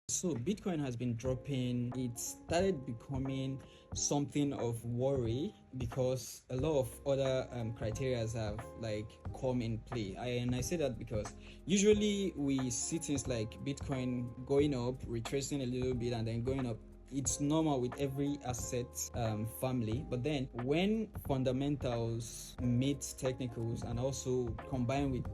So Bitcoin has been dropping. It started becoming something of worry because a lot of other criteria have like come in play. And I say that because usually we see things like Bitcoin going up, retracing a little bit, and then going up. It's normal with every asset family, but then when fundamentals meet technicals and also combine with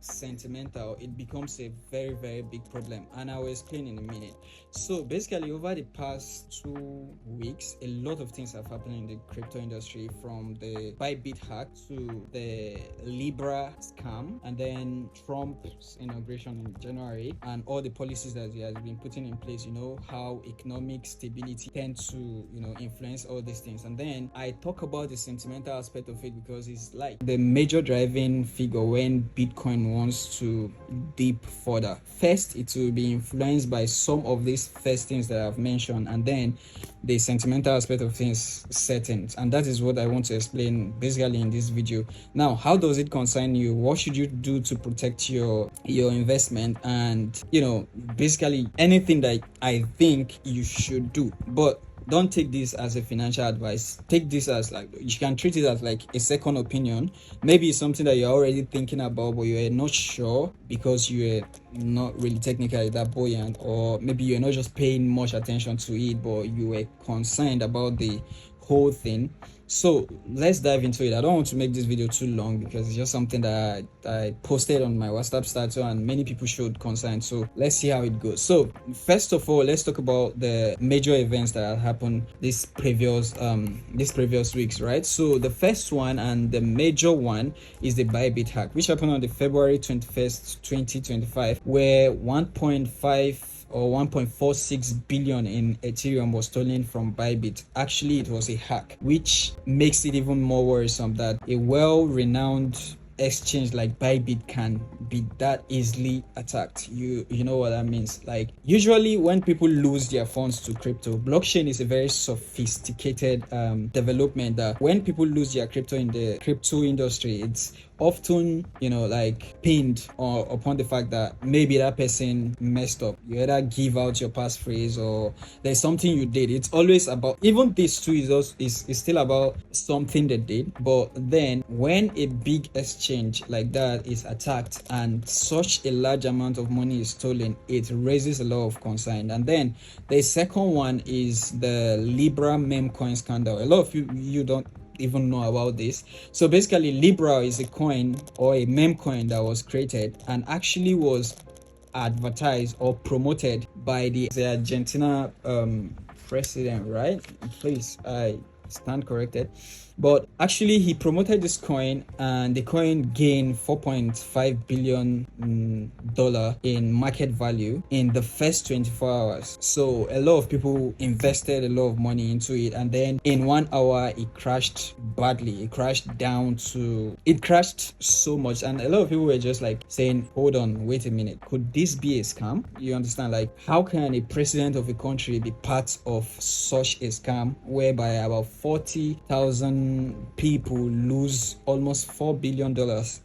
sentimental, it becomes a very big problem, and I will explain in a minute. So basically, over the past 2 weeks, a lot of things have happened in the crypto industry, from the Bybit hack to the Libra scam, and then Trump's inauguration in January, and all the policies that he has been putting in place. You know how economic stability tends to influence all these things. And then I talk about the sentimental aspect of it because it's like the major driving figure when Bitcoin wants to dip further. First, it will be influenced by some of these first things that I've mentioned, and then the sentimental aspect of things settings, and that is what I want to explain basically in this video. Now, how does it concern you? What should you do to protect your investment? And basically anything that I think you should do. But don't take this as a financial advice. Take this as, like, you can treat it as like a second opinion. Maybe it's something that you're already thinking about, but you're not sure because you're not really technically that buoyant, or maybe you're not just paying much attention to it, but you were concerned about the whole thing. So let's dive into it. I don't want to make this video too long because it's just something that I posted on my WhatsApp status and many people showed concern. So let's see how it goes. So first of all, let's talk about the major events that have happened this previous weeks, right? So the first one and the major one is the Bybit hack, which happened on the February 21st, 2025, where 1.5 or 1.46 billion in Ethereum was stolen from Bybit. Actually, it was a hack, which makes it even more worrisome that a well-renowned exchange like Bybit can be that easily attacked. You know what that means. Like, usually when people lose their funds to crypto, blockchain is a very sophisticated development that when people lose their crypto in the crypto industry, it's often like pinned or upon the fact that maybe that person messed up. You either give out your passphrase or there's something you did. It's always about, even this too is still about something they did. But then when a big exchange like that is attacked and such a large amount of money is stolen, it raises a lot of concern. And then the second one is the Libra meme coin scandal. A lot of you don't even know about this. So basically, Libra is a coin or a meme coin that was created and actually was advertised or promoted by the Argentina president, right? Please, I stand corrected. But actually, he promoted this coin and the coin gained $4.5 billion in market value in the first 24 hours. So a lot of people invested a lot of money into it, and then in 1 hour it crashed badly. It crashed so much, and a lot of people were just like saying, hold on, wait a minute, could this be a scam? You understand? Like, how can a president of a country be part of such a scam whereby about 40,000 people lose almost $4 billion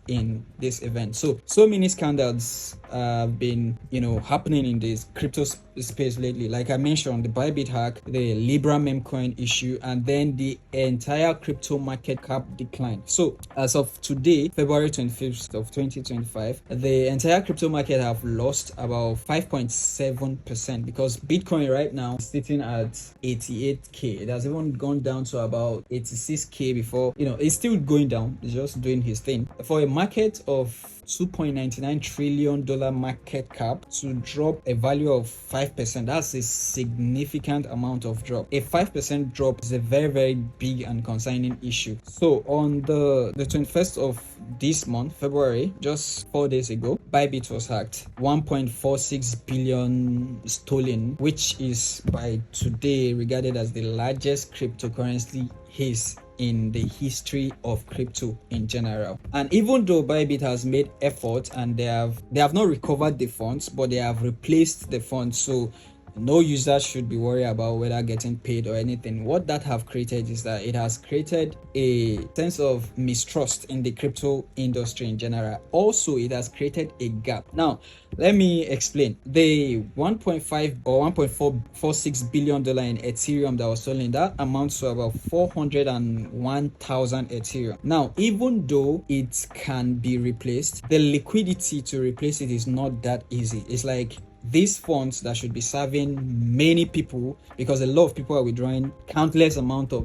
in this event? So many scandals have been happening in this crypto space lately. Like I mentioned, the Bybit hack, the Libra meme coin issue, and then the entire crypto market cap decline. So as of today, February 25th of 2025, the entire crypto market have lost about 5.7% because Bitcoin right now is sitting at 88k. It has even gone down to about 86k before. It's still going down. It's just doing his thing. For a market of $2.99 trillion market cap to drop a value of 5%, that's a significant amount of drop. A 5% drop is a very big and concerning issue. So on the 21st of this month, February, just 4 days ago, Bybit was hacked. 1.46 billion stolen, which is by today regarded as the largest cryptocurrency haste in the history of crypto in general. And even though Bybit has made effort and they have not recovered the funds, but they have replaced the funds. So no user should be worried about whether getting paid or anything. What that have created is that it has created a sense of mistrust in the crypto industry in general. Also, it has created a gap. Now, let me explain. The 1.5 or 1.446 billion dollar in Ethereum that was stolen, that amounts to about 401,000 Ethereum. Now, even though it can be replaced, the liquidity to replace it is not that easy. It's like these funds that should be serving many people, because a lot of people are withdrawing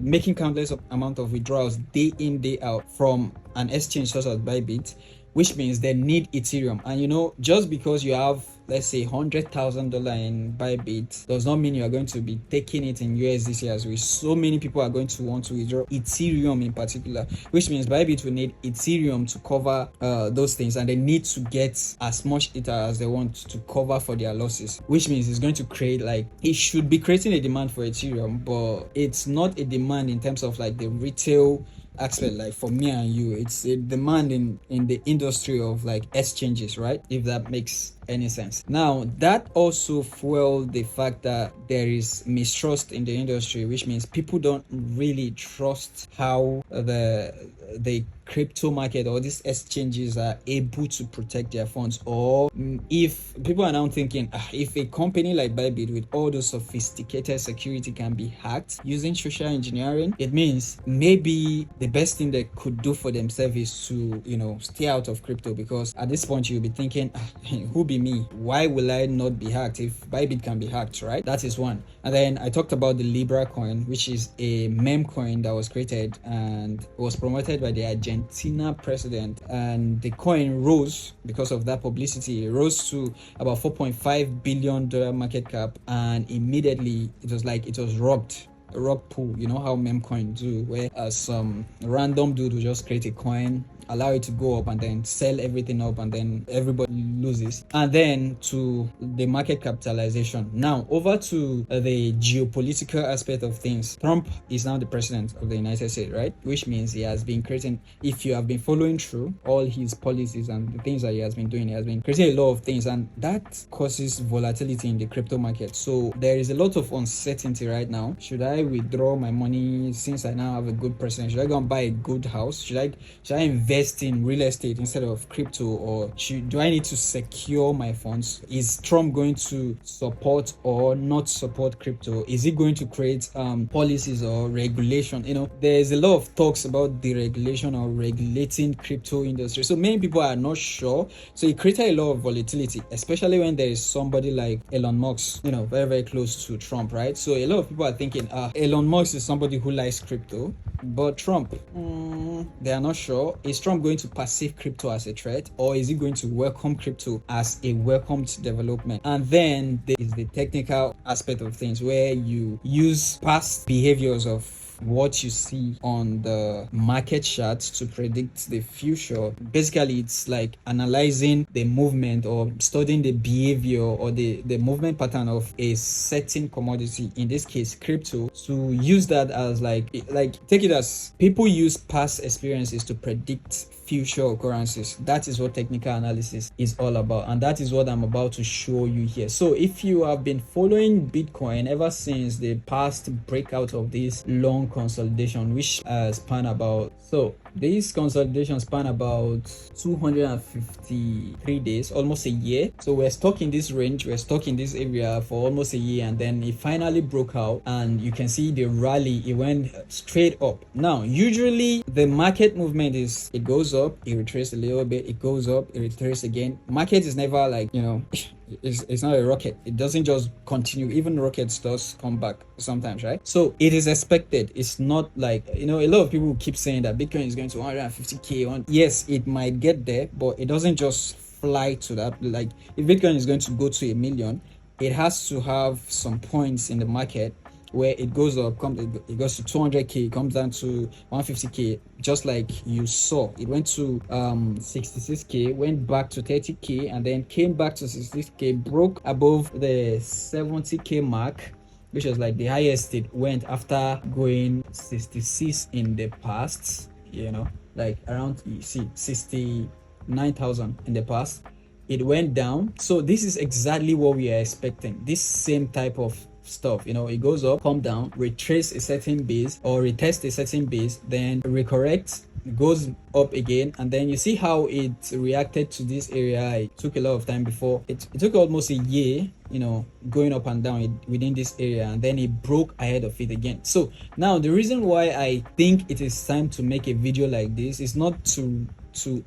making countless amount of withdrawals day in day out from an exchange such as Bybit, which means they need Ethereum. And just because you have, let's say, $100,000 in Bybit does not mean you are going to be taking it in USDC as well. So many people are going to want to withdraw Ethereum in particular, which means Bybit will need Ethereum to cover those things, and they need to get as much Ether as they want to cover for their losses, which means it's going to create, like, it should be creating a demand for Ethereum, but it's not a demand in terms of like the retail aspect. Like for me and you, it's a demand in the industry of like exchanges, right? If that makes any sense. Now, that also fueled the fact that there is mistrust in the industry, which means people don't really trust how the crypto market or these exchanges are able to protect their funds. Or if people are now thinking, if a company like Bybit with all those sophisticated security can be hacked using social engineering, it means maybe the best thing they could do for themselves is to stay out of crypto. Because at this point you'll be thinking, who be me? Why will I not be hacked if Bybit can be hacked, right? That is one. And then I talked about the Libra coin, which is a meme coin that was created and was promoted by the Argentina president, and the coin rose because of that publicity. It rose to about $4.5 billion market cap, and immediately it was robbed. A rug pull, how meme coins do, where some random dude will just create a coin, allow it to go up, and then sell everything up, and then everybody loses. And then to the market capitalization. Now over to the geopolitical aspect of things. Trump is now the president of the United States, right? Which means he has been creating, if you have been following through all his policies and the things that he has been doing, he has been creating a lot of things, and that causes volatility in the crypto market. So there is a lot of uncertainty right now. Should I withdraw my money since I now have a good president? Should I go and buy a good house? Should I invest in real estate instead of crypto? Or do I need to secure my funds? Is Trump going to support or not support crypto? Is he going to create policies or regulation? There's a lot of talks about deregulation or regulating crypto industry. So many people are not sure. So it created a lot of volatility, especially when there is somebody like Elon Musk, very, very close to Trump, right? So a lot of people are thinking, Elon Musk is somebody who likes crypto, but Trump, they are not sure. Is Trump going to perceive crypto as a threat, or is he going to welcome crypto as a welcomed development? And then there is the technical aspect of things, where you use past behaviors of what you see on the market charts to predict the future. Basically, it's like analyzing the movement or studying the behavior or the movement pattern of a certain commodity, in this case crypto, to use that as like take it as people use past experiences to predict future occurrences. That is what technical analysis is all about, and that is what I'm about to show you here. So if you have been following Bitcoin ever since the past breakout of this long consolidation, which span about, so this consolidation span about 253 days, almost a year. So we're stuck in this range, we're stuck in this area for almost a year, and then it finally broke out, and you can see the rally, it went straight up. Now usually the market movement is, it goes up, it retraces a little bit, it goes up, it retraces again. Market is never like, it's not a rocket. It doesn't just continue. Even rockets does come back sometimes, right? So it is expected. It's not like, a lot of people keep saying that Bitcoin is going to 150k. Yes, it might get there, but it doesn't just fly to that. Like if Bitcoin is going to go to 1 million, it has to have some points in the market where it goes up, it goes to 200k, comes down to 150k, just like you saw. It went to 66k, went back to 30k, and then came back to 66k, broke above the 70k mark, which was like the highest it went after going 66 in the past, like around 69,000 in the past. it went down. So this is exactly what we are expecting, this same type of stuff. It goes up, come down, retrace a certain base or retest a certain base, then recorrect, goes up again, and then you see how it reacted to this area. It took a lot of time before it took almost a year, going up and down within this area, and then it broke ahead of it again. So now the reason why I think it is time to make a video like this is not to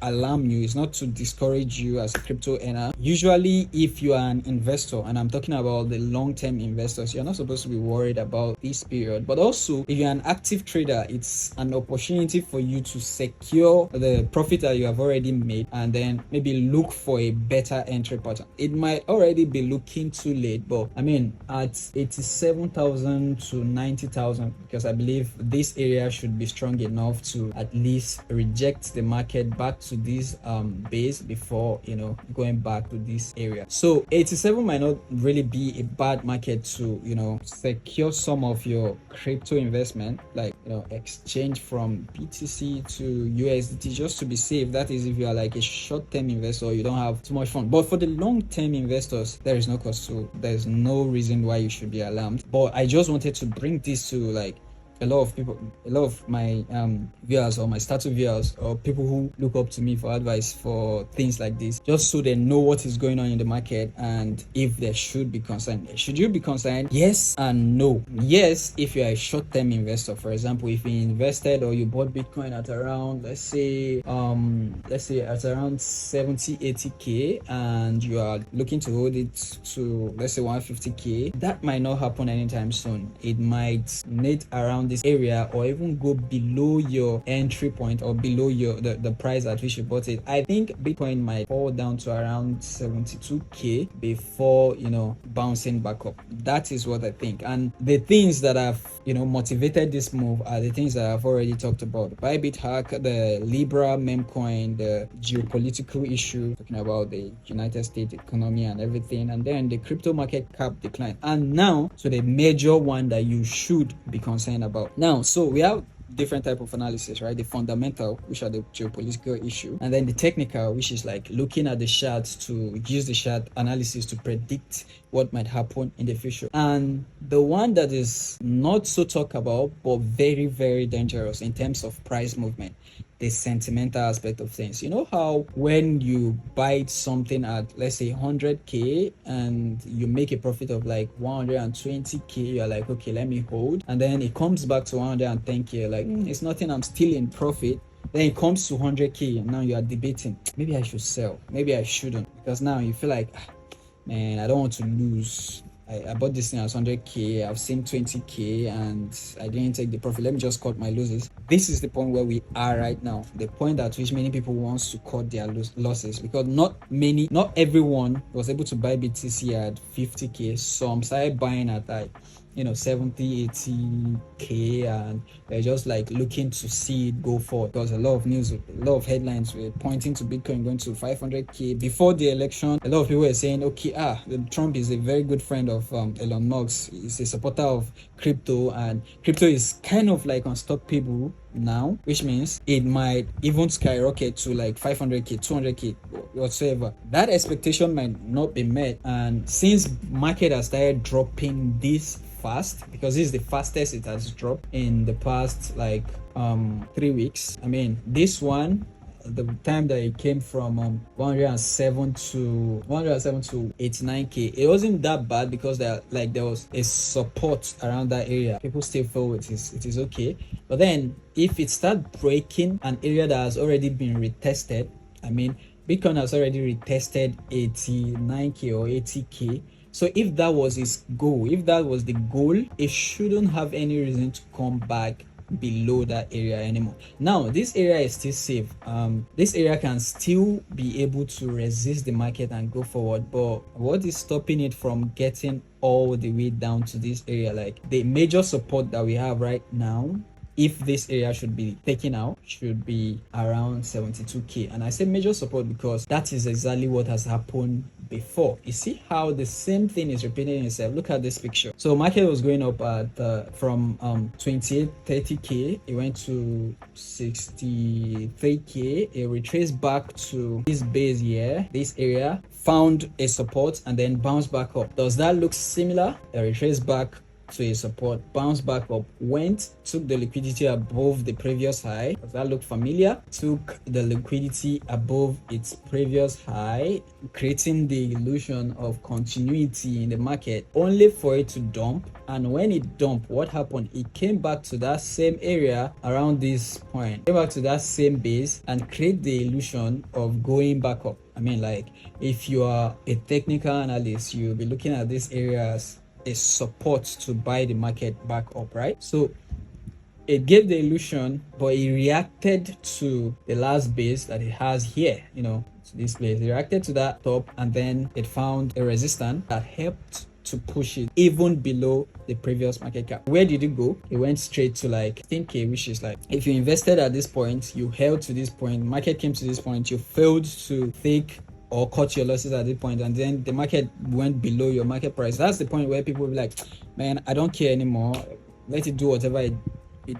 alarm you, it's not to discourage you as a crypto earner. Usually if you are an investor, and I'm talking about the long-term investors, you're not supposed to be worried about this period. But also if you're an active trader, it's an opportunity for you to secure the profit that you have already made, and then maybe look for a better entry pattern. It might already be looking too late, but I mean at 87,000 to 90,000, because I believe this area should be strong enough to at least reject the market back to this base before going back to this area. So 87 might not really be a bad market to secure some of your crypto investment, like exchange from BTC to USDT, just to be safe. That is if you are like a short-term investor, you don't have too much fun. But for the long-term investors, there is no cost to, there's no reason why you should be alarmed. But I just wanted to bring this to like a lot of my viewers, or my startup viewers, or people who look up to me for advice for things like this, just so they know what is going on in the market and if they should be concerned. Should you be concerned? Yes and no. Yes, if you're a short-term investor. For example, if you invested or you bought Bitcoin at around, let's say at around 70-80k, and you are looking to hold it to, let's say, 150k, that might not happen anytime soon. It might need around this area, or even go below your entry point, or below the price at which you bought it. I think Bitcoin might fall down to around 72k before bouncing back up. That is what I think. And the things that have motivated this move are the things that I've already talked about: the Bybit hack, the Libra meme coin, the geopolitical issue, talking about the United States economy and everything, and then the crypto market cap decline, and now so the major one that you should be concerned about now. So we have different type of analysis, right? The fundamental, which are the geopolitical issue, and then the technical, which is like looking at the charts to use the chart analysis to predict what might happen in the future. And the one that is not so talked about but very, very dangerous in terms of price movement, the sentimental aspect of things. You know how when you buy something at, let's say, 100k and you make a profit of like 120k, you're like, okay, let me hold, and then it comes back to 110k, like it's nothing, I'm still in profit. Then it comes to 100k, and now you are debating, maybe I should sell, maybe I shouldn't, because now you feel like, man, I don't want to lose. I bought this thing as 100k, I've seen 20k, and I didn't take the profit. Let me just cut my losses. This is the point where we are right now, the point at which many people wants to cut their losses, because not everyone was able to buy BTC at 50k. Some started buying at like 70, 80k, and they're just like looking to see it go forward, because a lot of news, a lot of headlines were pointing to Bitcoin going to 500k before the election. A lot of people were saying, okay, Trump is a very good friend of Elon Musk, he's a supporter of crypto, and crypto is kind of like unstoppable now, which means it might even skyrocket to like 500k, 200k, whatsoever. That expectation might not be met, and since market has started dropping this fast, because this is the fastest it has dropped in the past like 3 weeks. I mean, this one, the time that it came from 107 to 89k, it wasn't that bad, because there was a support around that area. People still feel it is okay. But then if it starts breaking an area that has already been retested, I mean, Bitcoin has already retested 89k or 80k. So if that was its goal, if that was the goal, it shouldn't have any reason to come back below that area anymore. Now this area is still safe. This area can still be able to resist the market and go forward, but what is stopping it from getting all the way down to this area? Like the major support that we have right now, if this area should be taken out, should be around 72k. And I say major support because that is exactly what has happened before. You see how the same thing is repeating itself. Look at this picture. So market was going up at from 28 30k, it went to 63k, it retraced back to this base here, this area, found a support and then bounced back up. Does that look similar? It retraced back to a support, bounced back up, took the liquidity above the previous high. Does that look familiar? Took the liquidity above its previous high, creating the illusion of continuity in the market, only for it to dump. And when it dumped, what happened? It came back to that same area around this point, came back to that same base and create the illusion of going back up. I mean, like, if you are a technical analyst, you'll be looking at this area as a support to buy the market back up, right? So it gave the illusion, but it reacted to the last base that it has here, to this place. It reacted to that top, and then it found a resistance that helped to push it even below the previous market cap. Where did it go? It went straight to like 10k, which is like, if you invested at this point, you held to this point, market came to this point, you failed to take or cut your losses at this point, and then the market went below your market price. That's the point where people will be like, man, I don't care anymore, let it do whatever it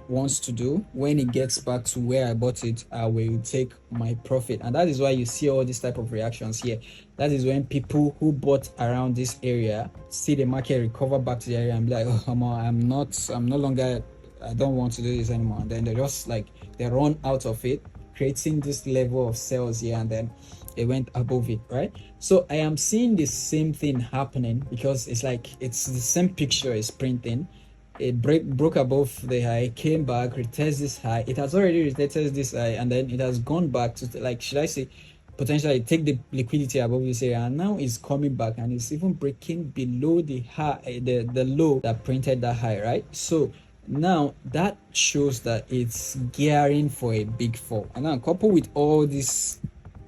wants to do. When it gets back to where I bought it, I will take my profit. And that is why you see all these type of reactions here. That is when people who bought around this area see the market recover back to the area and be like, oh, I'm no longer, I don't want to do this anymore. And then they just like, they run out of it, creating this level of sales here, and then it went above it, right? So I am seeing the same thing happening, because it's like, it's the same picture is printing. It broke above the high, came back, retested this high. It has already retested this high, and then it has gone back to, like, should I say, potentially take the liquidity above this area, and now it's coming back, and it's even breaking below the high, the low that printed that high, right? So now that shows that it's gearing for a big fall. And now coupled with all this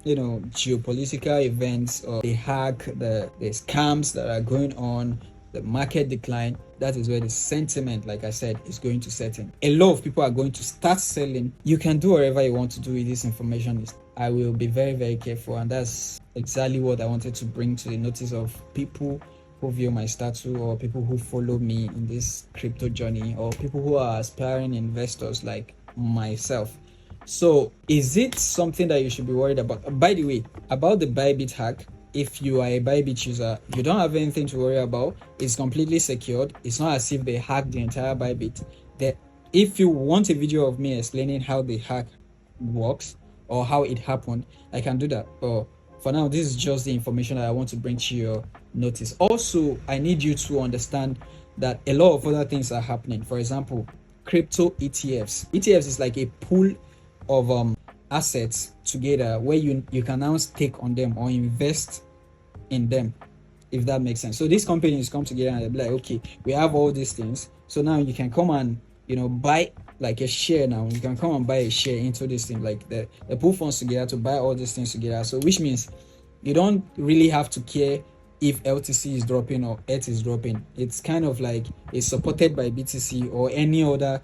geopolitical events, or the hack, the scams that are going on, the market decline, that is where the sentiment, like I said, is going to set in. A lot of people are going to start selling. You can do whatever you want to do with this information. I will be very, very careful, and that's exactly what I wanted to bring to the notice of people who view my status, or people who follow me in this crypto journey, or people who are aspiring investors like myself. So is it something that you should be worried about? By the way, about the Bybit hack, if you are a Bybit user, you don't have anything to worry about. It's completely secured. It's not as if they hacked the entire Bybit. If you want a video of me explaining how the hack works or how it happened, I can do that. But for now, this is just the information that I want to bring to your notice. Also, I need you to understand that a lot of other things are happening. For example, crypto ETFs. ETFs is like a pool of assets together where you can now stake on them or invest in them, if that makes sense. So these companies come together and they'll be like, okay, we have all these things, so now you can come and buy like a share. Now you can come and buy a share into this thing, like they put funds together to buy all these things together. So which means you don't really have to care if LTC is dropping or ETH is dropping. It's kind of like it's supported by BTC or any other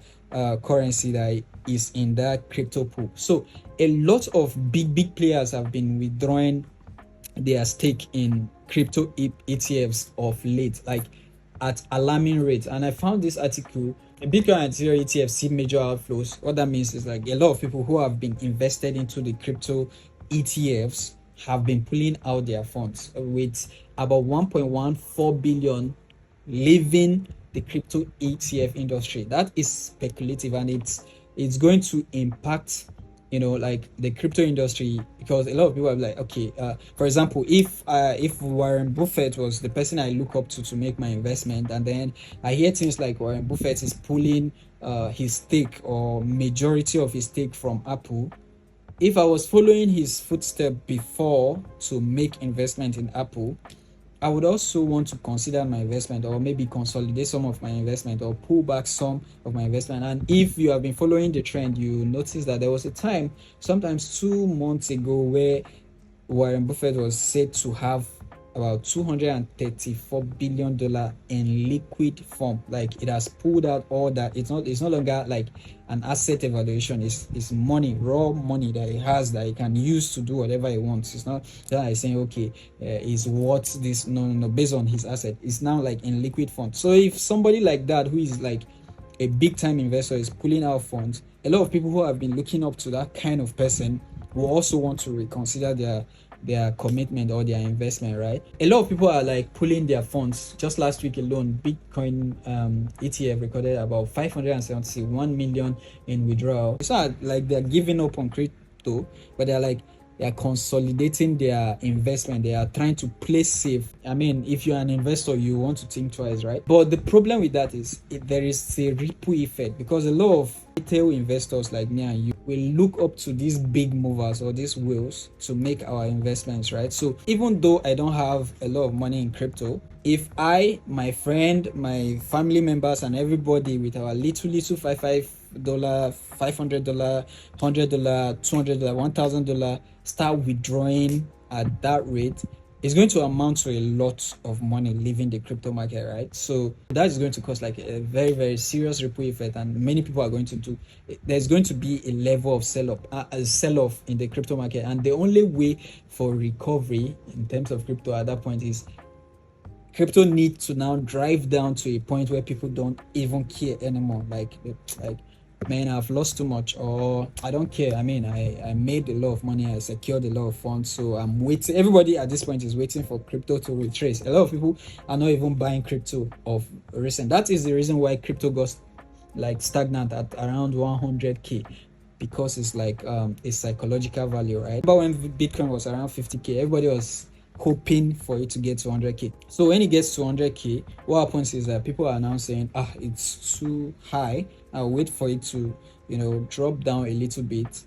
currency that is in that crypto pool. So a lot of big players have been withdrawing their stake in crypto ETFs of late, like at alarming rates. And I found this article, the Bitcoin and Ethereum ETFs see major outflows. What that means is like a lot of people who have been invested into the crypto ETFs have been pulling out their funds, with about 1.14 billion leaving the crypto ETF industry. That is speculative, and it's going to impact like the crypto industry, because a lot of people are like, okay, for example, if Warren Buffett was the person I look up to make my investment, and then I hear things like Warren Buffett is pulling his stake or majority of his stake from Apple. If I was following his footsteps before to make investment in Apple, I would also want to consider my investment, or maybe consolidate some of my investment, or pull back some of my investment. And if you have been following the trend, you notice that there was a time, sometimes 2 months ago, where Warren Buffett was said to have about $234 billion in liquid form. Like, it has pulled out all that. It's no longer like an asset evaluation. It's money, raw money that it has that it can use to do whatever it wants. It's not that it's saying, okay, is what this, no, based on his asset. It's now like in liquid form. So if somebody like that, who is like a big time investor, is pulling out funds, a lot of people who have been looking up to that kind of person will also want to reconsider their commitment or their investment, right? A lot of people are like pulling their funds. Just last week alone, Bitcoin ETF recorded about 571 million in withdrawal. It's not like they're giving up on crypto, but they're consolidating their investment. They are trying to play safe. I mean, if you're an investor, you want to think twice, right? But the problem with that is there is a ripple effect, because a lot of retail investors like me and you will look up to these big movers or these whales to make our investments, right? So even though I don't have a lot of money in crypto, if I, my friend, my family members, and everybody with our little $500, $500, $100, $200, $1,000 start withdrawing at that rate, it's going to amount to a lot of money leaving the crypto market, right? So that is going to cause like a very, very serious ripple effect, and many people are going to do. There's going to be a level of sell-off in the crypto market, and the only way for recovery in terms of crypto at that point is crypto needs to now drive down to a point where people don't even care anymore. Like, man, I've lost too much, or I don't care. I mean, I made a lot of money, I secured a lot of funds, so I'm waiting. Everybody at this point is waiting for crypto to retrace. A lot of people are not even buying crypto of recent. That is the reason why crypto got like stagnant at around 100k, because it's like a psychological value, right? But when Bitcoin was around 50k, everybody was hoping for it to get to 100k. So when it gets to 100k, what happens is that people are now saying, it's too high, I'll wait for it to drop down a little bit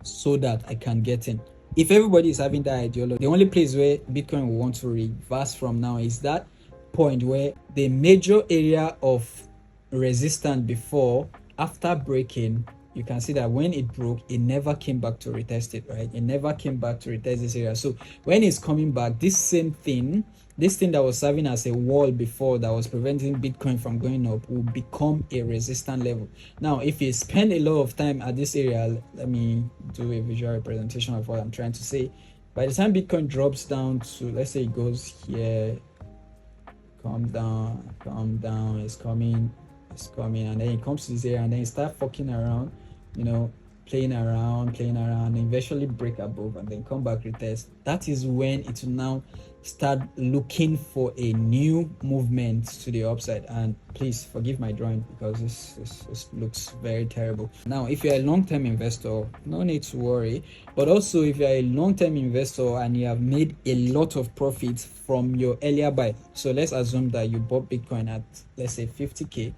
so that I can get in. If everybody is having that ideology, the only place where Bitcoin will want to reverse from now is that point where the major area of resistance before, after breaking, you can see that when it broke, it never came back to retest it, right? It never came back to retest this area. So when it's coming back, this thing that was serving as a wall before, that was preventing Bitcoin from going up, will become a resistance level. Now, if you spend a lot of time at this area, let me do a visual representation of what I'm trying to say. By the time Bitcoin drops down to, let's say it goes here, calm down, it's coming, and then it comes to this area, and then it starts fucking around, playing around, and eventually break above, and then come back retest. That is when it will now start looking for a new movement to the upside. And please forgive my drawing, because this looks very terrible. Now, if you're a long-term investor, no need to worry. But also, if you're a long-term investor and you have made a lot of profits from your earlier buy, so let's assume that you bought Bitcoin at, let's say, 50k.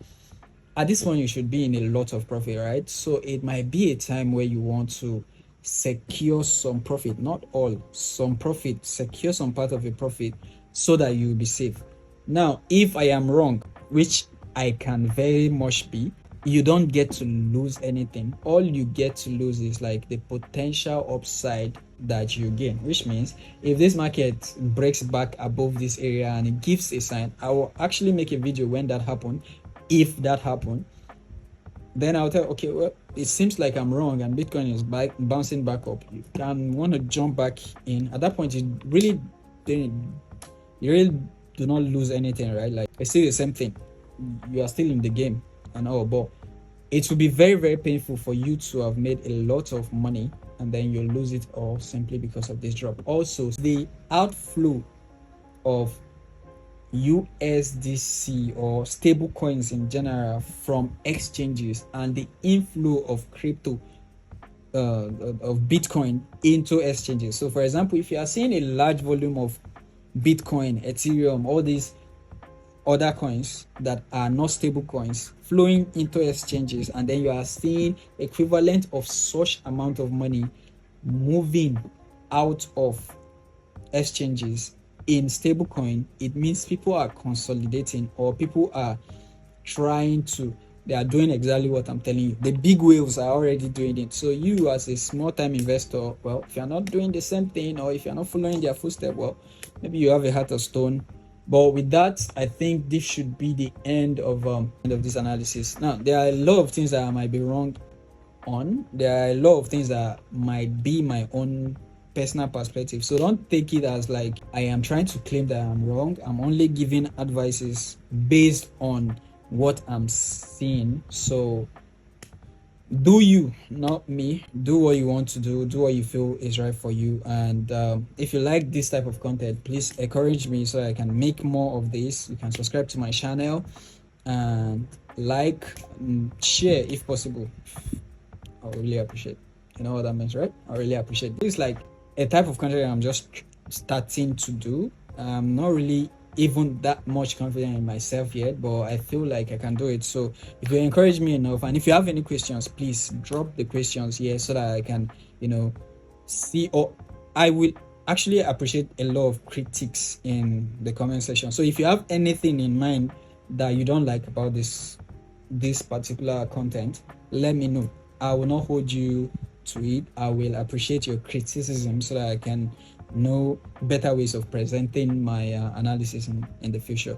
At this point, you should be in a lot of profit, right? So it might be a time where you want to secure some profit, not all, some profit, secure some part of a profit so that you'll be safe. Now, if I am wrong, which I can very much be, you don't get to lose anything. All you get to lose is like the potential upside that you gain, which means if this market breaks back above this area and it gives a sign, I will actually make a video when that happened. If that happened, then I'll tell, okay, well, it seems like I'm wrong and Bitcoin is bouncing back up. You can want to jump back in. At that point, you really do not lose anything, right? Like, it's still the same thing. You are still in the game and all, but it will be very, very painful for you to have made a lot of money and then you lose it all simply because of this drop. Also, the outflow of USDC or stable coins in general from exchanges and the inflow of crypto of Bitcoin into exchanges. So for example, if you are seeing a large volume of Bitcoin, Ethereum, all these other coins that are not stable coins flowing into exchanges, and then you are seeing equivalent of such amount of money moving out of exchanges in stablecoin, it means people are consolidating, or people are trying to they are doing exactly what I'm telling you. The big whales are already doing it. So you as a small time investor, well, if you're not doing the same thing, or if you're not following their footsteps, well, maybe you have a heart of stone. But with that, I think this should be the end of this analysis. Now, there are a lot of things that I might be wrong on. There are a lot of things that might be my own personal perspective. So don't take it as like I am trying to claim that I'm wrong. I'm only giving advices based on what I'm seeing. So do you, not me. Do what you want to do. Do what you feel is right for you. And if you like this type of content, please encourage me so I can make more of this. You can subscribe to my channel and like, share if possible. I really appreciate. You know what that means, right? I really appreciate. It's like a type of content I'm just starting to do. I'm not really even that much confident in myself yet, but I feel like I can do it. So if you encourage me enough, and if you have any questions, please drop the questions here so that I can, see. Or I will actually appreciate a lot of critics in the comment section. So if you have anything in mind that you don't like about this particular content, let me know. I will not hold you to it. I will appreciate your criticism so that I can know better ways of presenting my analysis in the future.